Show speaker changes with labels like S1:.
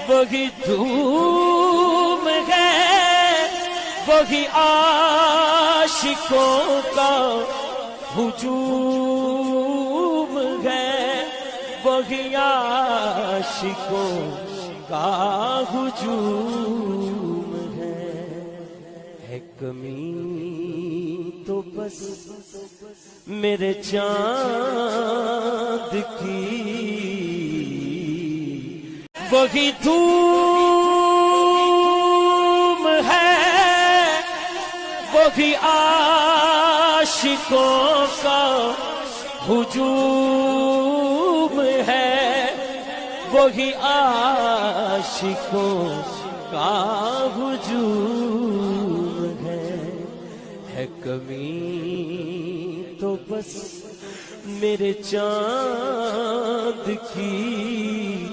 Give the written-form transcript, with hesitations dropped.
S1: وہی دھوم ہے، وہی عاشقوں کا ہجوم ہے، وہی عاشقوں کا ہجوم ہے کمی تو بس میرے چاند کی، وہی دھوم ہے، وہی عاشقوں کا ہجوم ہے، وہی عاشقوں کا ہجوم ہے کمی تو بس میرے چاند کی،